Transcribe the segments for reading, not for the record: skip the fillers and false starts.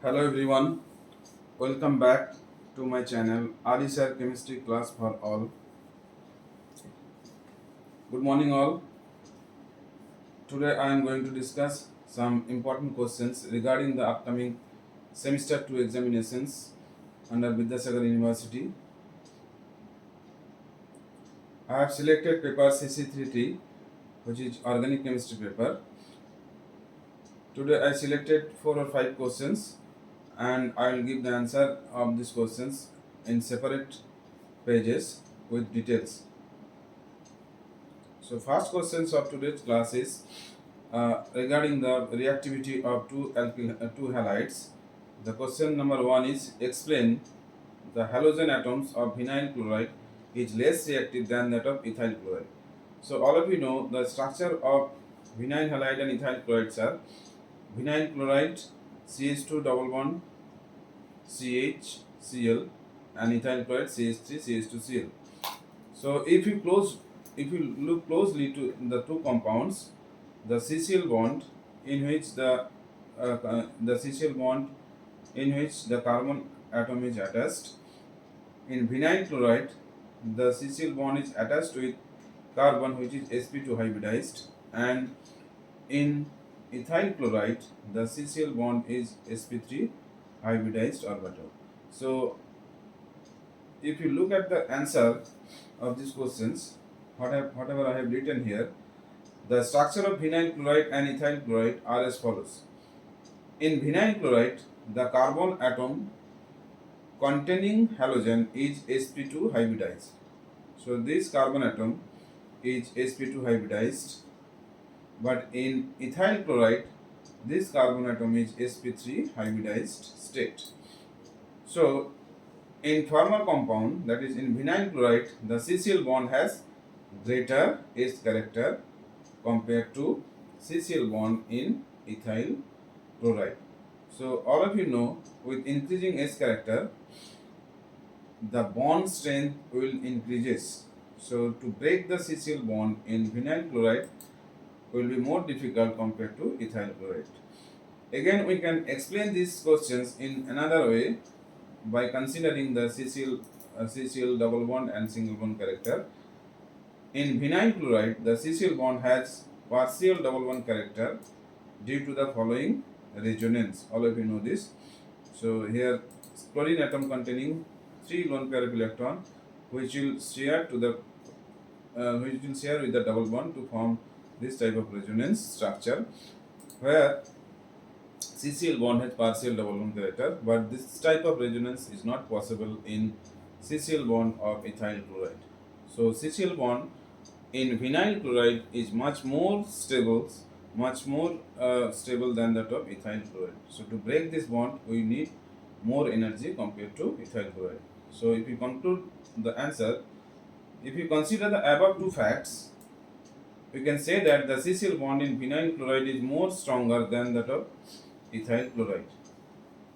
Hello everyone, welcome back to my channel Sir Chemistry Class for All. Good morning all. Today I am going to discuss some important questions regarding the upcoming semester 2 examinations under Vidyasagar University. I have selected paper CC3T, which is organic chemistry paper. Today I selected 4 or 5 questions and I will give the answer of these questions in separate pages with details. So first questions of today's class is regarding the reactivity of two halides. The question number 1 is explain the halogen atoms of vinyl chloride is less reactive than that of ethyl chloride. So all of you know the structure of vinyl halide and ethyl chlorides are vinyl chloride CH2 double bond CHCl and ethyl chloride CH3 CH2Cl. So if you look closely to the two compounds, the CCl bond in which the CCl bond in which the carbon atom is attached. In vinyl chloride, the CCl bond is attached with carbon which is sp2 hybridized, and in ethyl chloride, the CCl bond is sp3 hybridized orbital. So if you look at the answer of these questions, whatever I have written here, the structure of vinyl chloride and ethyl chloride are as follows. In vinyl chloride, the carbon atom containing halogen is sp2 hybridized. So this carbon atom is sp2 hybridized, but in ethyl chloride, this carbon atom is sp3 hybridized state. So in former compound, that is in vinyl chloride, the CCl bond has greater S character compared to CCl bond in ethyl chloride. So all of you know, with increasing S character, the bond strength will increases. So to break the CCl bond in vinyl chloride will be more difficult compared to ethyl chloride. Again, we can explain these questions in another way by considering the CCl double bond and single bond character. In vinyl chloride, the CCl bond has partial double bond character due to the following resonance. All of you know this. So here, chlorine atom containing 3 lone pair of electron, which will share with the double bond to form this type of resonance structure, where CCl bond has partial double bond character, but this type of resonance is not possible in CCl bond of ethyl chloride. So CCl bond in vinyl chloride is much more stable than that of ethyl chloride. So to break this bond, we need more energy compared to ethyl chloride. So if you conclude the answer, if you consider the above two facts, we can say that the CCl bond in vinyl chloride is more stronger than that of ethyl chloride,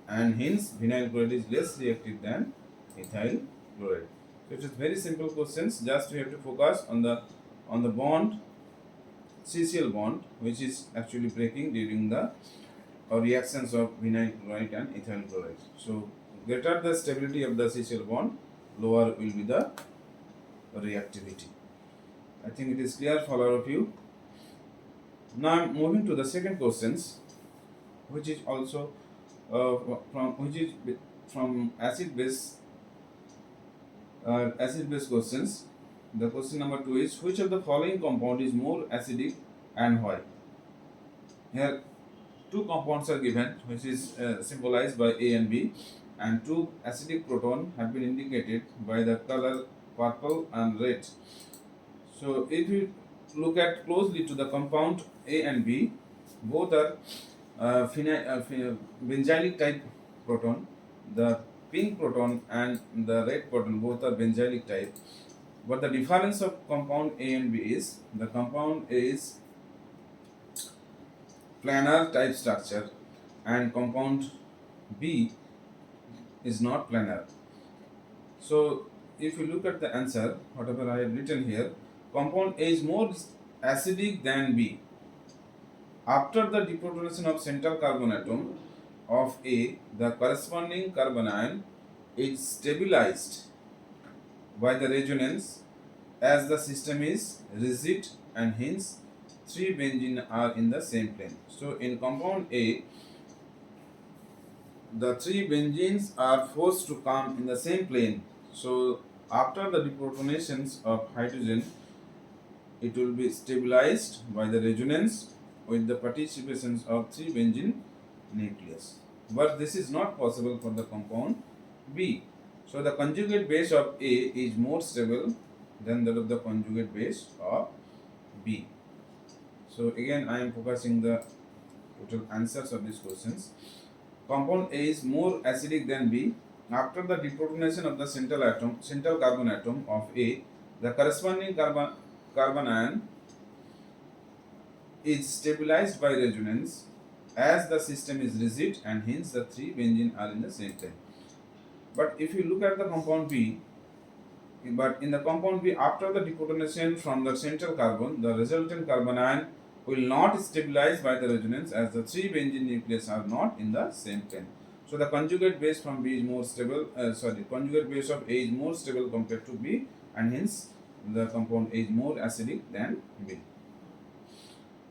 and hence vinyl chloride is less reactive than ethyl chloride. So it is very simple questions. Just we have to focus on the bond, CCl bond, which is actually breaking during the reactions of vinyl chloride and ethyl chloride. So greater the stability of the CCl bond, lower will be the reactivity. I think it is clear for all of you. Now I am moving to the second questions, which is also from acid base questions. The question number 2 is, which of the following compound is more acidic and why? Here two compounds are given, which is symbolized by A and B, and two acidic proton have been indicated by the color purple and red. So if you look at closely to the compound A and B, both are benzylic type proton. The pink proton and the red proton both are benzylic type. But the difference of compound A and B is, the compound A is planar type structure and compound B is not planar. So if you look at the answer, whatever I have written here, compound A is more acidic than B. After the deprotonation of central carbon atom, of A, the corresponding carbanion is stabilized by the resonance as the system is rigid and hence three benzene are in the same plane. So in compound A, the three benzenes are forced to come in the same plane. So after the deprotonations of hydrogen, it will be stabilized by the resonance with the participations of three benzene nucleus. But this is not possible for the compound B. So the conjugate base of A is more stable than that of the conjugate base of B. So again I am focusing the total answers of these questions. Compound A is more acidic than B. After the deprotonation of the central carbon atom of A, the corresponding carbon ion is stabilized by resonance as the system is rigid and hence the three benzene are in the same plane. But if you look at the compound B, but in the compound B, after the deprotonation from the central carbon, the resultant carbon ion will not stabilize by the resonance as the three benzene nucleus are not in the same plane. So the conjugate base from B is more stable. Conjugate base of A is more stable compared to B, and hence the compound A is more acidic than B.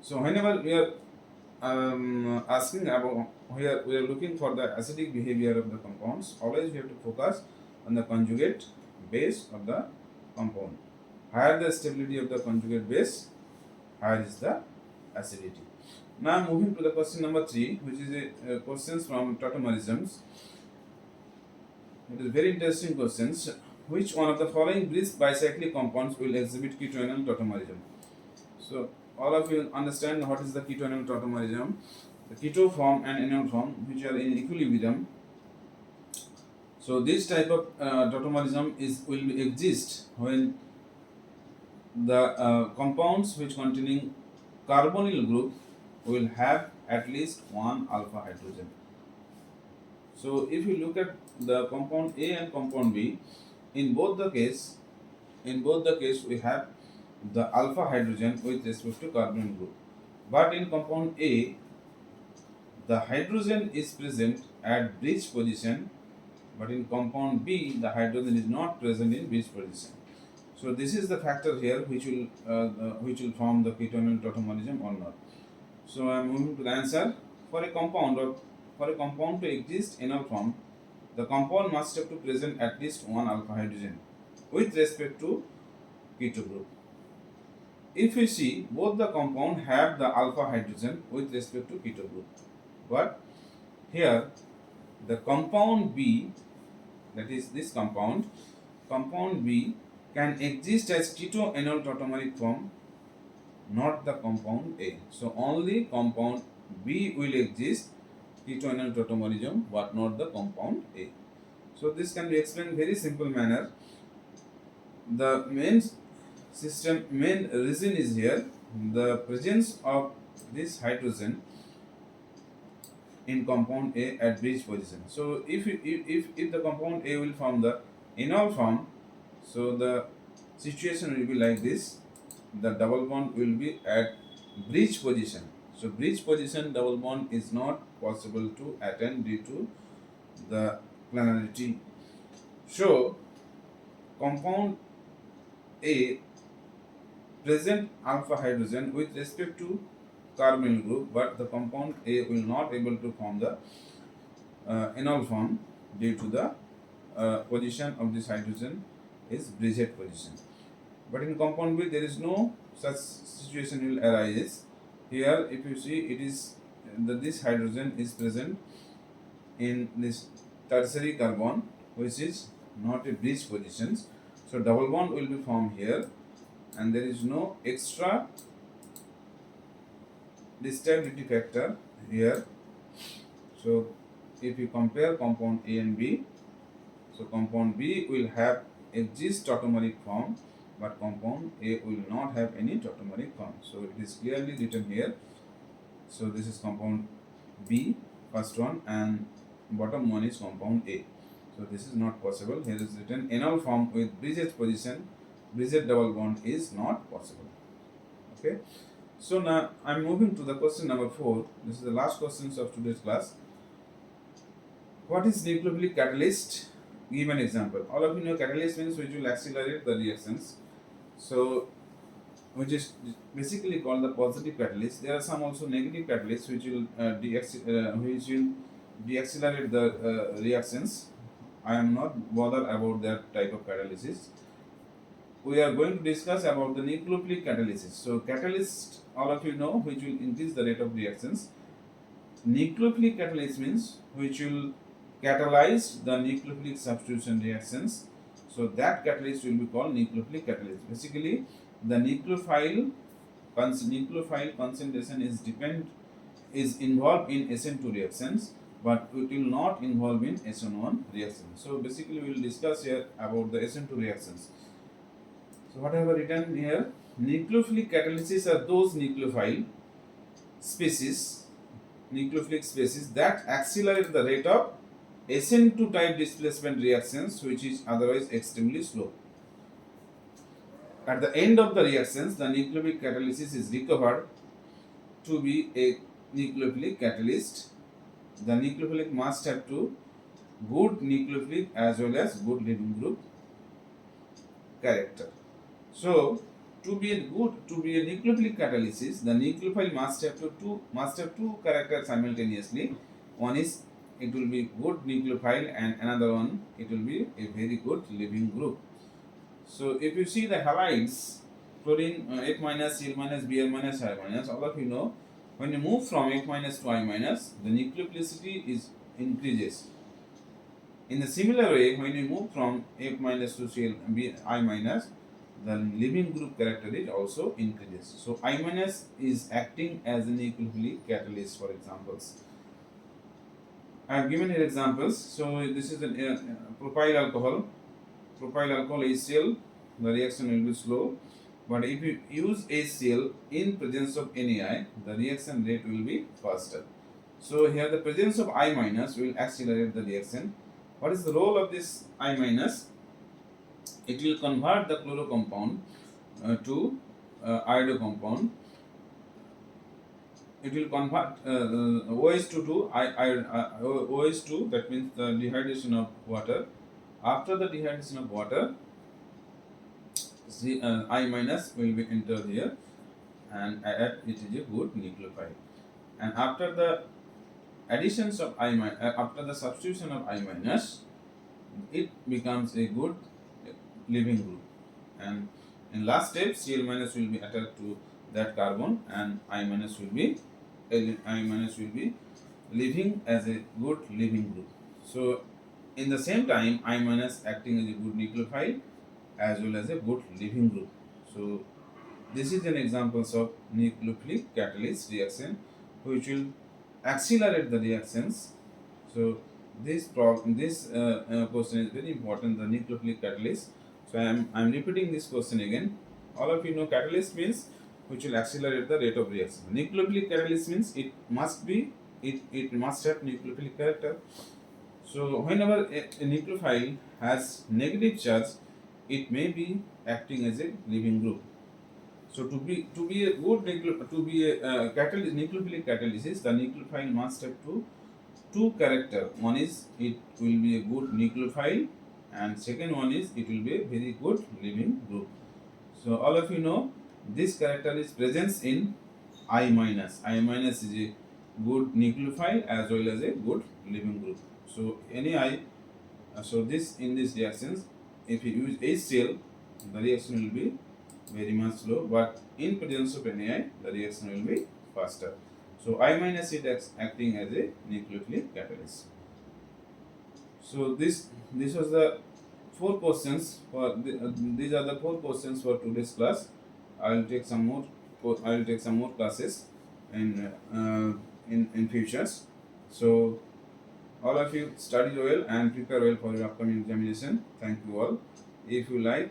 So whenever we are asking about, we are looking for the acidic behavior of the compounds, always we have to focus on the conjugate base of the compound. Higher the stability of the conjugate base, higher is the acidity. Now moving to the question number 3, which is a questions from tautomerisms. It is very interesting questions. Which one of the following brisk bicyclic compounds will exhibit ketoenol tautomerism? So all of you understand what is the ketoenol tautomerism. The keto form and enol form which are in equilibrium. So this type of tautomerism will exist when the compounds which containing carbonyl group will have at least one alpha hydrogen. So if you look at the compound A and compound B, in both the case we have the alpha hydrogen with respect to carbonyl group. But in compound A, the hydrogen is present at bridge position, but in compound B, the hydrogen is not present in bridge position. So this is the factor here which will form the ketoenol tautomerism or not. So I am moving to the answer. For a compound to exist enol form, the compound must have to present at least one alpha hydrogen with respect to keto group. If we see, both the compound have the alpha hydrogen with respect to keto group, but here the compound B, that is this compound B can exist as keto-enol tautomeric form, not the compound A. So only compound B will exist keto-enol tautomerism, but not the compound A. So this can be explained very simple manner. The main reason is here the presence of this hydrogen in compound A at bridge position. So if the compound A will form the enol form, so the situation will be like this. The double bond will be at bridge position. So bridge position double bond is not possible to attain due to the planarity. So compound A present alpha hydrogen with respect to carbonyl group, but the compound A will not able to form the enol form due to the position of this hydrogen is bridgehead position. But in compound B there is no such situation will arise. Here if you see, it is this hydrogen is present in this tertiary carbon which is not a bridge position. So double bond will be formed here and there is no extra stability factor here. So if you compare compound A and B, so compound B will have exist tautomeric form, but compound A will not have any tautomeric form. So it is clearly written here. So this is compound B, first one, and bottom one is compound A. So this is not possible. Here is written enol form with bridgehead position, bridgehead double bond is not possible. Okay. So now I am moving to the question number 4. This is the last questions of today's class. What is nucleophilic catalyst? Give an example. All of you know catalyst means which will accelerate the reactions. So which is basically called the positive catalyst. There are some also negative catalysts which will deaccelerate the reactions. I am not bothered about that type of catalysis. We are going to discuss about the nucleophilic catalysis. So catalyst, all of you know, which will increase the rate of reactions. Nucleophilic catalyst means which will catalyze the nucleophilic substitution reactions. So that catalyst will be called nucleophilic catalyst. Basically, the nucleophile concentration is involved in SN2 reactions, but it will not involve in SN1 reaction. So basically, we will discuss here about the SN2 reactions. So what I have written here, nucleophilic catalysis are those nucleophilic species that accelerate the rate of SN2 type displacement reactions, which is otherwise extremely slow. At the end of the reactions, the nucleophilic catalysis is recovered to be a nucleophilic catalyst. The nucleophilic must have two good nucleophilic as well as good leaving group character. So, to be a nucleophilic catalysis, the nucleophile must have two characters simultaneously. One is it will be good nucleophile, and another one it will be a very good leaving group. So, if you see the halides, chlorine F minus, Cl minus, Br minus, I minus, all of you know, when you move from F minus to I minus, the nucleophilicity is increases. In a similar way, when you move from F minus to Cl I minus, the leaving group character is also increases. So I minus is acting as a nucleophilic catalyst, for examples. I have given here examples. So this is a propyl alcohol. Propyl alcohol HCl, the reaction will be slow. But if you use HCl in presence of NaI, the reaction rate will be faster. So here the presence of I minus will accelerate the reaction. What is the role of this I minus? It will convert the chloro compound to iodo compound. It will convert OH2 to OH2, that means the dehydration of water. After the dehydration of water, I minus will be entered here, and it is a good nucleophile. And after the additions of after the substitution of I minus, it becomes a good leaving group. And in last step, Cl minus will be attached to that carbon, and I minus will be leaving as a good leaving group. So in the same time, I minus acting as a good nucleophile as well as a good leaving group. So this is an examples of nucleophilic catalyst reaction which will accelerate the reactions. So this question is very important, the nucleophilic catalyst. So I am repeating this question again. All of you know catalyst means which will accelerate the rate of reaction. Nucleophilic catalyst means it must have nucleophilic character. So whenever a nucleophile has negative charge, it may be acting as a leaving group. So to be a good nucleophilic catalysis, the nucleophile must have two character. One is it will be a good nucleophile, and second one is it will be a very good leaving group. So all of you know this character is present in I minus. I minus is a good nucleophile as well as a good leaving group. So so this in these reactions, if you use HCl, the reaction will be very much slow, but in presence of NaI, the reaction will be faster. So I minus is acting as a nucleophilic catalyst. So this was the four questions for these are the four questions for today's class. I will take some more classes in futures. So all of you study well and prepare well for your upcoming examination. Thank you all. If you like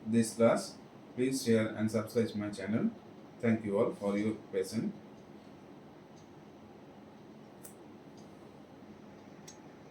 this class, please share and subscribe my channel. Thank you all for your patience.